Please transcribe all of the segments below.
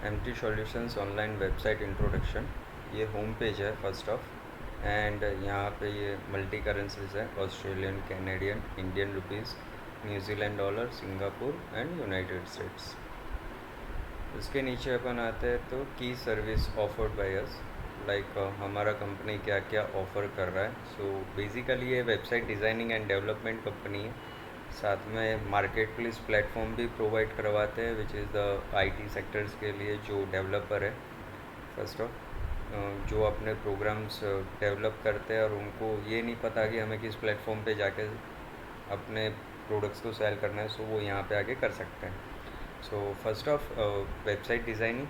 MT solutions online website introduction. ये home page है first of. And यहाँ पे ये मल्टी करेंसीज है, Australian, Canadian, Indian rupees, New Zealand dollar, Singapore and United States. इसके नीचे अपन आते हैं तो की service offered by us, like हमारा कंपनी क्या क्या ऑफ़र कर रहा है। सो बेसिकली ये website designing and development company है। साथ में मार्केट प्लेस प्लेटफॉर्म भी प्रोवाइड करवाते हैं, which is the IT sectors के लिए जो डेवलपर है फर्स्ट ऑफ, जो अपने प्रोग्राम्स डेवलप करते हैं और उनको ये नहीं पता कि हमें किस प्लेटफॉर्म पे जाके अपने प्रोडक्ट्स को सेल करना है, सो वो यहाँ पे आके कर सकते हैं। So first of website designing,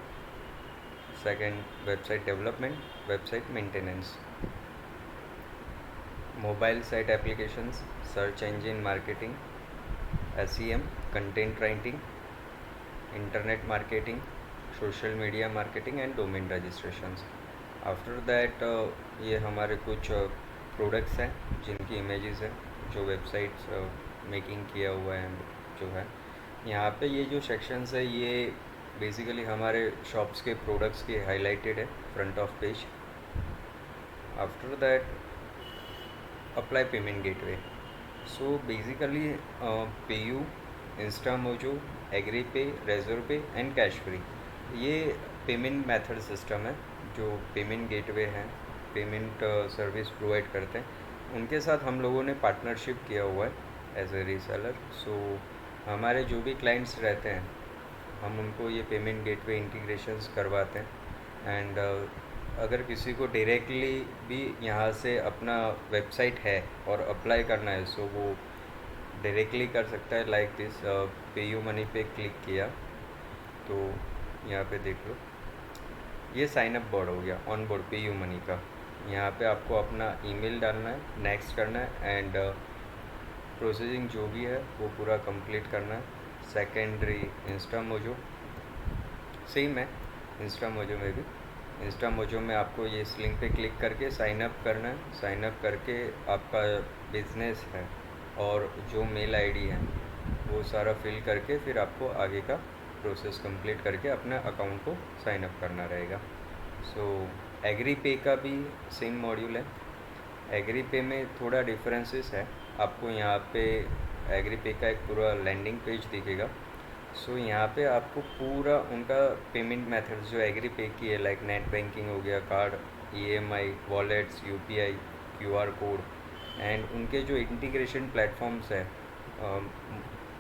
second website development, website maintenance, mobile site applications, search engine marketing, SEM, content writing, internet marketing, social media marketing and domain registrations. After that ये हमारे कुछ प्रोडक्ट्स हैं जिनकी इमेजेस हैं, जो websites making किया हुआ है जो है। यहाँ पे ये जो सेक्शंस है ये बेसिकली हमारे शॉप्स के प्रोडक्ट्स की हाईलाइटेड है front of page. After that apply payment gateway. So basically PayU, Instamojo, एग्रीपे, रेजरपे एंड कैश फ्री, ये पेमेंट मेथड सिस्टम है जो पेमेंट गेटवे हैं, पेमेंट सर्विस प्रोवाइड करते हैं। उनके साथ हम लोगों ने पार्टनरशिप किया हुआ है एज ए रीसेलर। सो हमारे जो भी क्लाइंट्स रहते हैं हम उनको ये पेमेंट गेटवे इंटीग्रेशंस करवाते हैं। एंड अगर किसी को डायरेक्टली भी यहाँ से अपना वेबसाइट है और अप्लाई करना है, सो वो डायरेक्टली कर सकता है। लाइक दिस, पेयू मनी पे क्लिक किया तो यहाँ पे देख लो ये साइन अप बोर्ड हो गया, ऑन बोर्ड पेयू मनी का। यहाँ पे आपको अपना ईमेल डालना है, नेक्स्ट करना है एंड प्रोसेसिंग जो भी है वो पूरा कंप्लीट करना है। सेकेंडरी इंस्टा मोजो सेम है, इंस्टा मोजो में भी। इंस्टा मोजो में आपको ये इस लिंक पे क्लिक करके साइन अप करना है। साइन अप करके आपका बिजनेस है और जो मेल आईडी है वो सारा फिल करके फिर आपको आगे का प्रोसेस कंप्लीट करके अपना अकाउंट को साइन अप करना रहेगा। सो एग्री पे का भी सेम मॉड्यूल है। एग्री पे में थोड़ा डिफरेंसेस है। आपको यहाँ पे एग्री पे का एक पूरा लैंडिंग पेज दिखेगा। सो यहाँ पे आपको पूरा उनका पेमेंट मेथड्स जो एग्री पे की है, लाइक नेट बैंकिंग हो गया, card, EMI, wallets, UPI, QR code, and उनके जो इंटीग्रेशन प्लेटफॉर्म्स है,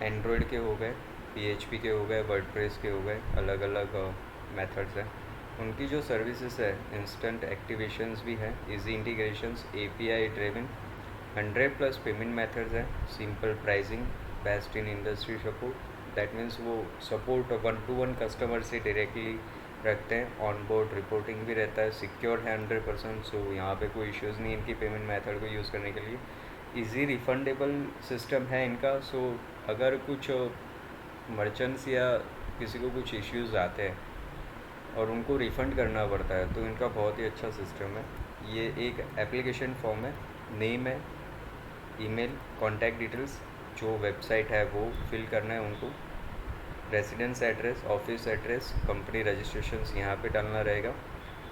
एंड्रॉयड के हो गए, PHP के हो गए, वर्डप्रेस के हो गए, अलग अलग मेथड्स हैं। उनकी जो सर्विसेज है, इंस्टेंट एक्टिवेशंस भी है, easy integrations, API driven, 100+ payment methods हैं, simple pricing, best in industry support. That means वो सपोर्ट 1-to-1 कस्टमर से डायरेक्टली रखते हैं। ऑन बोर्ड रिपोर्टिंग भी रहता है, सिक्योर है 100%। सो यहाँ पे कोई इश्यूज़ नहीं इनकी पेमेंट मेथड को यूज़ करने के लिए। इजी रिफंडेबल सिस्टम है इनका। सो अगर कुछ मर्चेंट्स या किसी को कुछ इश्यूज़ आते हैं और उनको रिफ़ंड करना पड़ता है तो इनका बहुत ही अच्छा सिस्टम है। ये एक एप्लीकेशन फॉर्म है, नेम है, ईमेल, कॉन्टैक्ट डिटेल्स, जो वेबसाइट है वो फिल करना है उनको, residence address, office address, company registrations यहाँ पे डालना रहेगा।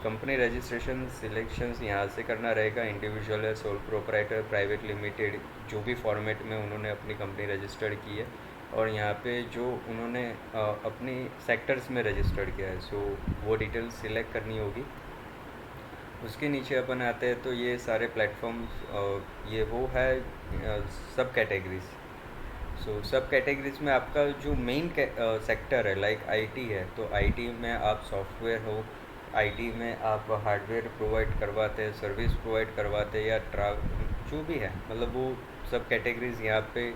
कंपनी रजिस्ट्रेशन सिलेक्शंस यहाँ से करना रहेगा, इंडिविजुअल है, सोल प्रोप्राइटर, प्राइवेट लिमिटेड, जो भी फॉर्मेट में उन्होंने अपनी कंपनी रजिस्टर्ड की है। और यहाँ पे जो उन्होंने अपनी सेक्टर्स में रजिस्टर्ड किया है, सो वो डिटेल्स सिलेक्ट करनी होगी। उसके नीचे अपन आते हैं तो ये सारे प्लेटफॉर्म्स, ये वो है सब कैटेगरीज। सो सब कैटेगरीज में आपका जो मेन सेक्टर है, लाइक आईटी है तो आईटी में आप सॉफ्टवेयर हो, आईटी में आप हार्डवेयर प्रोवाइड करवाते हैं, सर्विस प्रोवाइड करवाते हैं, या जो भी है, मतलब वो सब कैटेगरीज यहाँ पे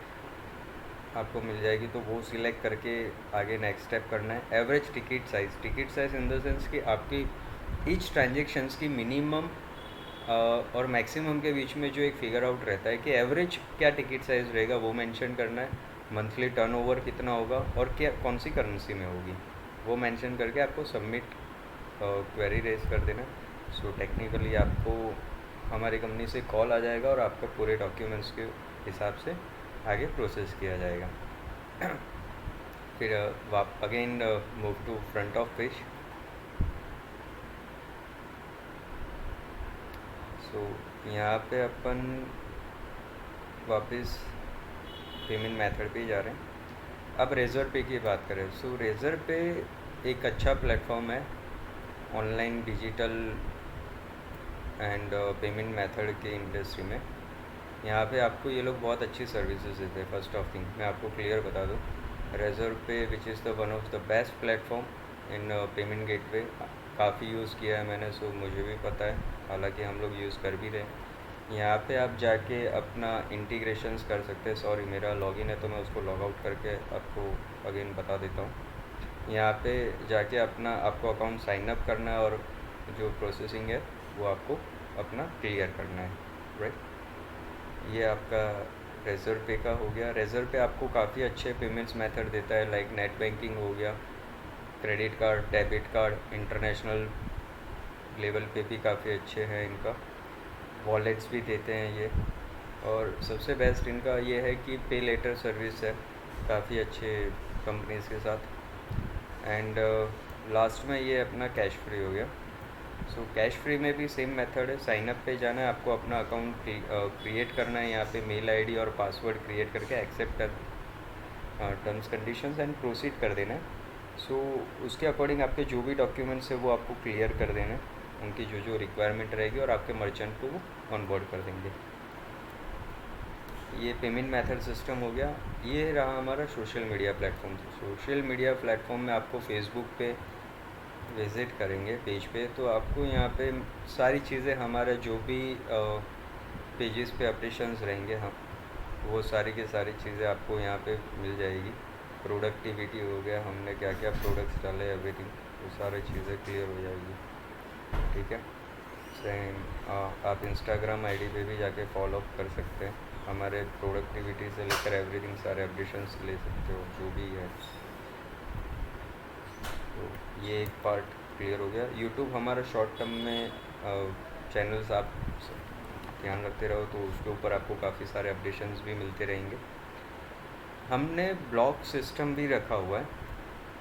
आपको मिल जाएगी। तो वो सिलेक्ट करके आगे नेक्स्ट स्टेप करना है। Average ticket size in the sense कि आपकी ईच ट्रांजेक्शन्स की मिनिमम और मैक्सिमम के बीच में जो एक फिगर आउट रहता है कि एवरेज क्या टिकट साइज़ रहेगा वो मेंशन करना है। मंथली टर्नओवर कितना होगा और क्या कौन सी करेंसी में होगी वो मेंशन करके आपको सबमिट क्वेरी रेज कर देना। सो टेक्निकली आपको हमारी कंपनी से कॉल आ जाएगा और आपका पूरे डॉक्यूमेंट्स के हिसाब से आगे प्रोसेस किया जाएगा। फिर again move to front of page. So यहाँ पे अपन वापस पेमेंट मेथड पे ही जा रहे हैं। अब रेज़र पे की बात करें, सो रेज़र पे एक अच्छा प्लेटफॉर्म है online digital and payment method के इंडस्ट्री में। यहाँ पे आपको ये लोग बहुत अच्छी सर्विसेज देते हैं। फर्स्ट ऑफ थिंग मैं आपको क्लियर बता दूँ, रेज़र पे विच is the one of the best platform in payment gateway. काफ़ी यूज़ किया है मैंने, सो मुझे भी पता है, हालांकि हम लोग यूज़ कर भी रहे हैं। यहाँ पे आप जाके अपना इंटीग्रेशंस कर सकते हैं। सॉरी मेरा लॉगिन है तो मैं उसको लॉग आउट करके आपको अगेन बता देता हूँ। यहाँ पे जाके अपना आपको अकाउंट साइन अप करना है और जो प्रोसेसिंग है वो आपको अपना क्लियर करना है, राइट। ये आपका रेज़र पे का हो गया। रेज़र पे आपको काफ़ी अच्छे पेमेंट्स मेथड देता है, लाइक नेट बैंकिंग हो गया, credit card, debit card, international level पे भी काफ़ी अच्छे हैं इनका। वॉलेट्स भी देते हैं ये, और सबसे बेस्ट इनका ये है कि पे लेटर सर्विस है काफ़ी अच्छे कंपनीज के साथ। एंड लास्ट में ये अपना कैश फ्री हो गया। सो कैश फ्री में भी सेम मेथड है, साइन अप पे जाना है, आपको अपना अकाउंट क्रिएट करना है, यहाँ पे मेल आईडी और पासवर्ड क्रिएट करके एक्सेप्ट कर टर्म्स कंडीशंस एंड प्रोसीड कर देना है। सो उसके अकॉर्डिंग आपके जो भी डॉक्यूमेंट्स है वो आपको क्लियर कर देना है, उनकी जो जो रिक्वायरमेंट रहेगी, और आपके मर्चेंट को वो ऑनबोर्ड कर देंगे। ये पेमेंट मेथड सिस्टम हो गया। ये रहा हमारा social media platform. Social media platform में आपको फेसबुक पे विज़िट करेंगे पेज पे, तो आपको यहाँ पे सारी चीज़ें हमारे जो भी पेजेस पे अपडेशंस रहेंगे हम वो सारी की सारी चीज़ें आपको यहाँ पे मिल जाएगी। प्रोडक्टिविटी हो गया, हमने क्या क्या प्रोडक्ट्स डाले, एवरीथिंग, वो सारी चीज़ें क्लियर हो जाएगी, ठीक है। सेम आप इंस्टाग्राम आईडी पे भी जाके फॉलोअप कर सकते हैं, हमारे प्रोडक्टिविटी से लेकर एवरीथिंग सारे अपडेशंस ले सकते हो जो भी है। तो ये एक पार्ट क्लियर हो गया। यूट्यूब हमारा शॉर्ट टर्म में चैनल्स आप ध्यान रखते रहो तो उसके ऊपर आपको काफ़ी सारे अपडेशंस भी मिलते रहेंगे। हमने ब्लॉग सिस्टम भी रखा हुआ है,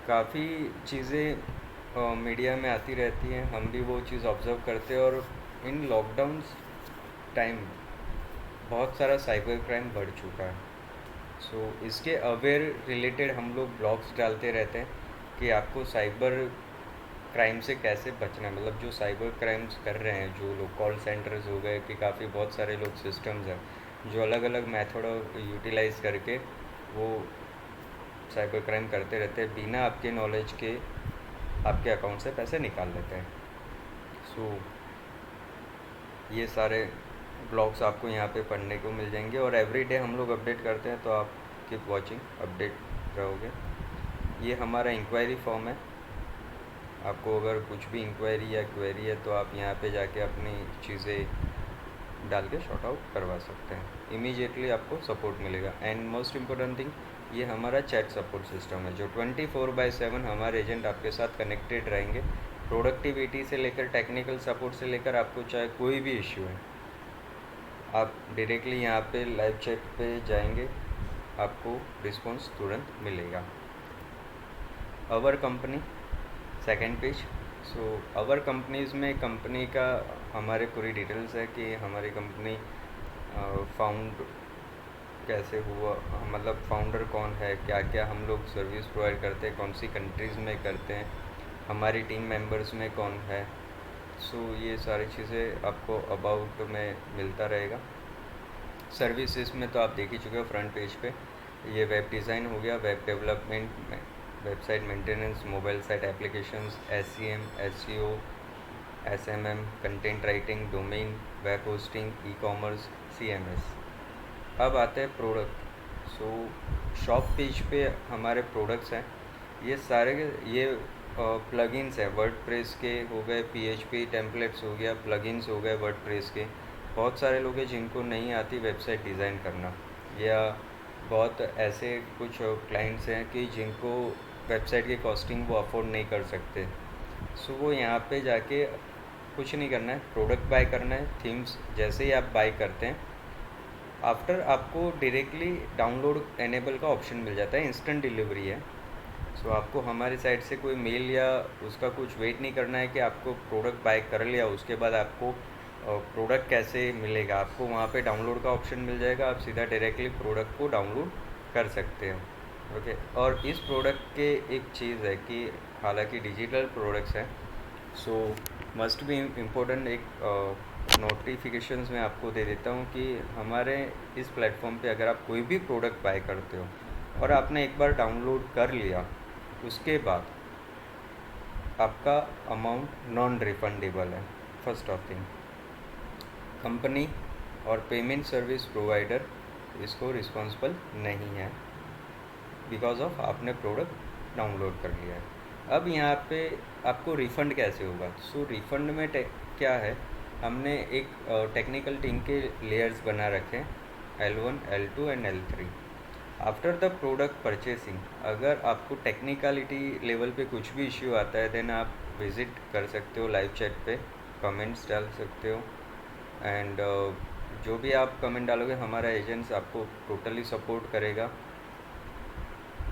काफ़ी चीज़ें मीडिया में आती रहती हैं, हम भी वो चीज़ ऑब्ज़र्व करते हैं। और इन लॉकडाउन टाइम बहुत सारा साइबर क्राइम बढ़ चुका है। सो इसके अवेयर रिलेटेड हम लोग ब्लॉग्स डालते रहते हैं कि आपको साइबर क्राइम से कैसे बचना है। मतलब जो साइबर क्राइम्स कर रहे हैं जो लोग, कॉल सेंटर्स हो गए कि काफ़ी बहुत सारे लोग सिस्टम्स हैं जो अलग अलग मेथड यूटिलाइज़ करके वो साइबर क्राइम करते रहते हैं, बिना आपके नॉलेज के आपके अकाउंट से पैसे निकाल लेते हैं। सो ये सारे ब्लॉग्स आपको यहाँ पे पढ़ने को मिल जाएंगे, और एवरी डे हम लोग अपडेट करते हैं, तो आप कीप वॉचिंग, अपडेट रहोगे। ये हमारा इंक्वायरी फॉर्म है, आपको अगर कुछ भी इंक्वायरी या क्वेरी है तो आप यहाँ पे जाके अपनी चीज़ें डाल के शॉर्ट आउट करवा सकते हैं, इमीडिएटली आपको सपोर्ट मिलेगा। एंड मोस्ट इम्पोर्टेंट थिंग, ये हमारा चैट सपोर्ट सिस्टम है जो 24/7 हमारे एजेंट आपके साथ कनेक्टेड रहेंगे। प्रोडक्टिविटी से लेकर टेक्निकल सपोर्ट से लेकर आपको चाहे कोई भी इश्यू है, आप डायरेक्टली यहाँ पे लाइव चैट पे जाएंगे, आपको रिस्पॉन्स तुरंत मिलेगा। Our company second page. So our companies में कंपनी का हमारे पूरी डिटेल्स है कि हमारी कंपनी फाउंड कैसे हुआ, मतलब फाउंडर कौन है, क्या क्या हम लोग सर्विस प्रोवाइड करते हैं, कौन सी कंट्रीज़ में करते हैं, हमारी टीम मेंबर्स में कौन है। सो ये सारी चीज़ें आपको अबाउट में मिलता रहेगा। सर्विसेज में तो आप देख ही चुके हो फ्रंट पेज पे। ये वेब डिज़ाइन हो गया, वेब डेवलपमेंट में, website maintenance, mobile site applications, SEM, SEO, SMM, content writing, domain, web hosting, ecommerce, CMS। अब आते हैं प्रोडक्ट। सो शॉप पेज पे हमारे प्रोडक्ट्स हैं, ये सारे ये प्लगइन्स हैं वर्डप्रेस के, हो गए PHP टेम्पलेट्स हो गया, प्लगइन्स हो गए वर्डप्रेस के। बहुत सारे लोग हैं जिनको नहीं आती वेबसाइट डिज़ाइन करना, या बहुत ऐसे कुछ क्लाइंट्स हैं कि जिनको वेबसाइट की कॉस्टिंग वो अफोर्ड नहीं कर सकते। सो वो यहाँ पे जाके कुछ नहीं करना है, प्रोडक्ट बाय करना है। थीम्स जैसे ही आप बाय करते हैं, आफ्टर आपको डायरेक्टली डाउनलोड एनेबल का ऑप्शन मिल जाता है, इंस्टेंट डिलीवरी है। सो आपको हमारी साइड से कोई मेल या उसका कुछ वेट नहीं करना है कि आपको प्रोडक्ट बाय कर लिया उसके बाद आपको प्रोडक्ट कैसे मिलेगा। आपको वहाँ पे डाउनलोड का ऑप्शन मिल जाएगा, आप सीधा डायरेक्टली प्रोडक्ट को डाउनलोड कर सकते हो। ओके, और इस प्रोडक्ट के एक चीज़ है कि हालांकि डिजिटल प्रोडक्ट्स हैं, सो मस्ट बी इम्पोर्टेंट एक नोटिफिकेशंस मैं आपको दे देता हूँ कि हमारे इस प्लेटफॉर्म पे अगर आप कोई भी प्रोडक्ट बाय करते हो और आपने एक बार डाउनलोड कर लिया, उसके बाद आपका अमाउंट नॉन रिफंडेबल है। फर्स्ट ऑफ थिंग, कंपनी और पेमेंट सर्विस प्रोवाइडर इसको रिस्पॉन्सिबल नहीं है बिकॉज ऑफ आपने प्रोडक्ट डाउनलोड कर लिया है। अब यहाँ पे आपको रिफ़ंड कैसे होगा? सो रिफ़ंड में क्या है, हमने एक टेक्निकल टीम के लेयर्स बना रखे हैं, L1, L2 and L3। After the product purchasing अगर आपको टेक्निकलिटी लेवल पे कुछ भी इश्यू आता है देन आप विज़िट कर सकते हो लाइव चैट पे, कमेंट्स डाल सकते हो एंड जो भी आप कमेंट डालोगे हमारा एजेंट्स आपको टोटली सपोर्ट करेगा।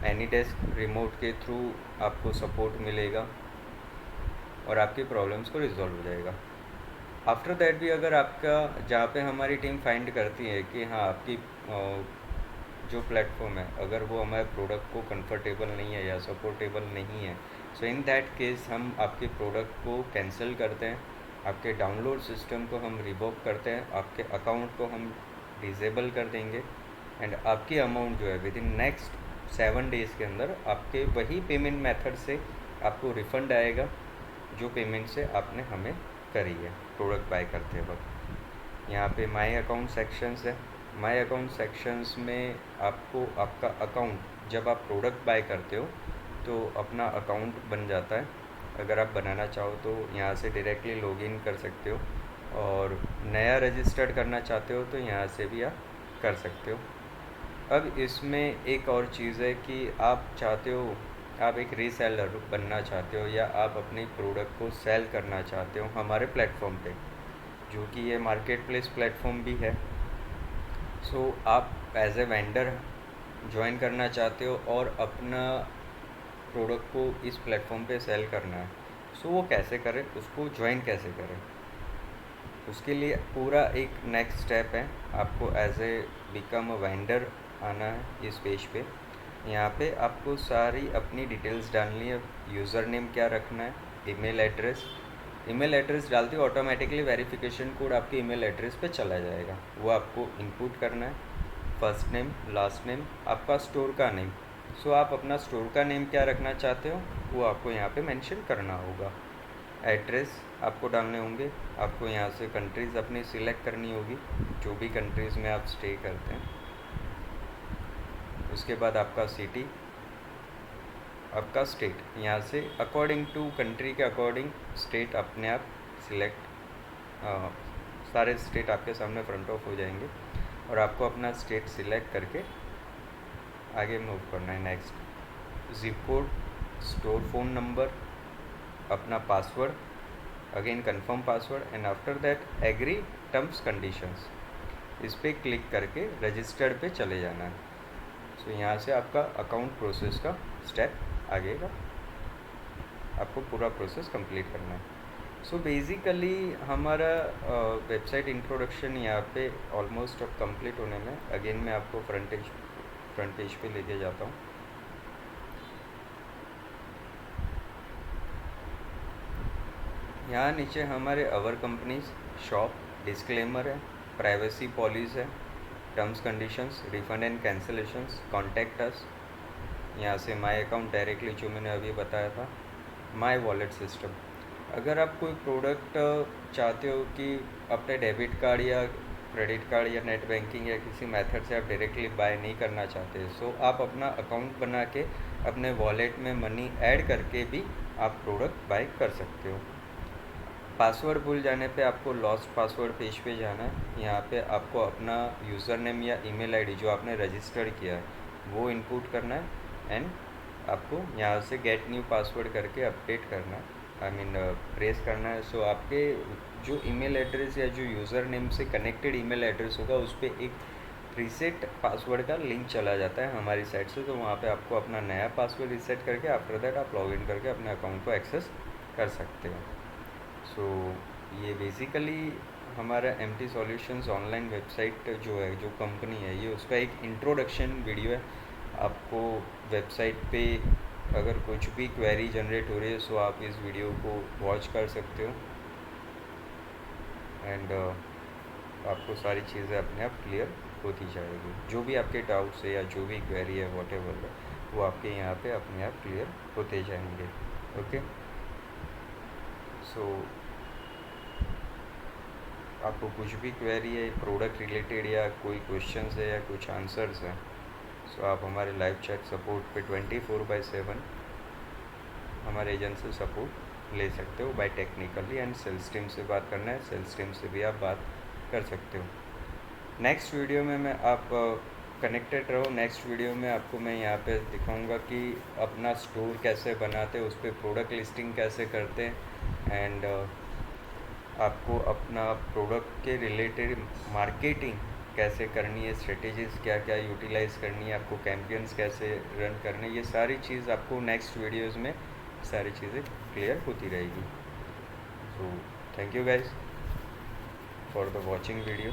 एनी डेस्क रिमोट के थ्रू आपको सपोर्ट मिलेगा और आपकी प्रॉब्लम्स को रिजॉल्व हो जाएगा। आफ्टर दैट भी अगर आपका जहाँ पे हमारी टीम फाइंड करती है कि हाँ आपकी जो प्लेटफॉर्म है अगर वो हमारे प्रोडक्ट को कंफर्टेबल नहीं है या सपोर्टेबल नहीं है, सो इन दैट केस हम आपके प्रोडक्ट को कैंसिल करते हैं, आपके डाउनलोड सिस्टम को हम रिवोक करते हैं, आपके अकाउंट को हम डिसेबल कर देंगे एंड आपकी अमाउंट जो है विद इन नेक्स्ट 7 डेज़ के अंदर आपके वही पेमेंट मेथड से आपको रिफ़ंड आएगा जो पेमेंट से आपने हमें करी है प्रोडक्ट बाय करते वक्त। यहाँ पे माई अकाउंट सेक्शंस है। माई अकाउंट सेक्शंस में आपको आपका अकाउंट जब आप प्रोडक्ट बाय करते हो तो अपना अकाउंट बन जाता है। अगर आप बनाना चाहो तो यहाँ से डायरेक्टली लॉगिन कर सकते हो और नया रजिस्टर्ड करना चाहते हो तो यहाँ से भी आप कर सकते हो। अब इसमें एक और चीज़ है कि आप चाहते हो, आप एक रीसेलर बनना चाहते हो या आप अपनी प्रोडक्ट को सेल करना चाहते हो हमारे प्लेटफॉर्म पे, जो कि ये मार्केट प्लेस प्लेटफॉर्म भी है। सो आप एज ए वेंडर ज्वाइन करना चाहते हो और अपना प्रोडक्ट को इस प्लेटफॉर्म पे सेल करना है, सो वो कैसे करें, उसको ज्वाइन कैसे करें, उसके लिए पूरा एक नेक्स्ट स्टेप है। आपको as a become a vendor आना है इस पेज पे। यहाँ पे आपको सारी अपनी डिटेल्स डालनी है। यूज़र नेम क्या रखना है, ईमेल एड्रेस डालते हो ऑटोमेटिकली वेरिफिकेशन कोड आपके ईमेल एड्रेस पे चला जाएगा, वो आपको इनपुट करना है। फर्स्ट नेम, लास्ट नेम, आपका स्टोर का नेम। सो आप अपना स्टोर का नेम क्या रखना चाहते हो वो आपको यहाँ पे मेंशन करना होगा। एड्रेस आपको डालने होंगे। आपको यहाँ से कंट्रीज़ अपनी सिलेक्ट करनी होगी, जो भी कंट्रीज़ में आप स्टे करते हैं। उसके बाद आपका सिटी, आपका स्टेट, यहाँ से अकॉर्डिंग टू कंट्री के अकॉर्डिंग स्टेट अपने आप सिलेक्ट, सारे स्टेट आपके सामने फ्रंट ऑफ हो जाएंगे और आपको अपना स्टेट सिलेक्ट करके आगे मूव करना है। Next zip code, store phone number, अपना password, again confirm password and after that agree terms conditions, इस पर क्लिक करके रजिस्टर्ड पे चले जाना है। सो यहाँ से आपका अकाउंट प्रोसेस का स्टेप आगेगा, आपको पूरा प्रोसेस कंप्लीट करना है। सो बेसिकली हमारा वेबसाइट इंट्रोडक्शन यहाँ पे ऑलमोस्ट अब कंप्लीट होने में। अगेन मैं आपको फ्रंट पेज पे लेके जाता हूँ। यहाँ नीचे हमारे अवर कंपनीज, शॉप, डिस्क्लेमर है, प्राइवेसी पॉलिसी है, terms conditions, refund and cancellations, contact us, यहाँ से माई अकाउंट डायरेक्टली जो मैंने अभी बताया था, माई वॉलेट सिस्टम। अगर आप कोई प्रोडक्ट चाहते हो कि अपने डेबिट कार्ड या क्रेडिट कार्ड या नेट बैंकिंग या किसी मेथड से आप डायरेक्टली बाय नहीं करना चाहते, सो आप अपना अकाउंट बना के अपने वॉलेट में मनी ऐड करके भी आप प्रोडक्ट बाय कर सकते हो। पासवर्ड भूल जाने पे आपको लॉस्ट पासवर्ड पेज पे जाना है। यहाँ पे आपको अपना यूज़र नेम या ईमेल आईडी जो आपने रजिस्टर्ड किया है वो इनपुट करना है एंड आपको यहाँ से गेट न्यू पासवर्ड करके अपडेट करना है, प्रेस करना है। सो आपके जो ईमेल एड्रेस या जो यूज़र नेम से कनेक्टेड ईमेल एड्रेस होगा उस पर एक रीसेट पासवर्ड का लिंक चला जाता है हमारी साइट से, तो वहाँ पे आपको अपना नया पासवर्ड रीसेट करके आफ्टर दैट आप लॉगिन करके अपने अकाउंट को एक्सेस कर सकते हो। सो ये बेसिकली हमारा MT सॉल्यूशंस ऑनलाइन वेबसाइट जो है, जो कंपनी है, ये उसका एक इंट्रोडक्शन वीडियो है। आपको वेबसाइट पे अगर कुछ भी क्वेरी जनरेट हो रही है सो आप इस वीडियो को वॉच कर सकते हो एंड आपको सारी चीज़ें अपने आप क्लियर होती जाएगी। जो भी आपके डाउट्स है या जो भी क्वेरी है वॉटेवर है, वो आपके यहाँ पे अपने आप क्लियर होते जाएंगे। ओके, सो आपको कुछ भी क्वेरी है प्रोडक्ट रिलेटेड या कोई क्वेश्चंस है या कुछ आंसर्स हैं, सो आप हमारे लाइव चैट सपोर्ट पे 24/7 हमारे एजेंट से सपोर्ट ले सकते हो by technically, and sales team से बात करना है सेल्स टीम से भी आप बात कर सकते हो। नेक्स्ट वीडियो में मैं आप कनेक्टेड रहो। नेक्स्ट वीडियो में आपको मैं यहाँ पे दिखाऊंगा कि अपना स्टोर कैसे बनाते, उस पर प्रोडक्ट लिस्टिंग कैसे करते, एंड आपको अपना प्रोडक्ट के रिलेटेड मार्केटिंग कैसे करनी है, स्ट्रेटेजीज़ क्या क्या यूटिलाइज़ करनी है, आपको कैंपेन्स कैसे रन करने, ये सारी चीज़ आपको नेक्स्ट वीडियोज़ में सारी चीज़ें क्लियर होती रहेगी। So thank you guys for the watching video.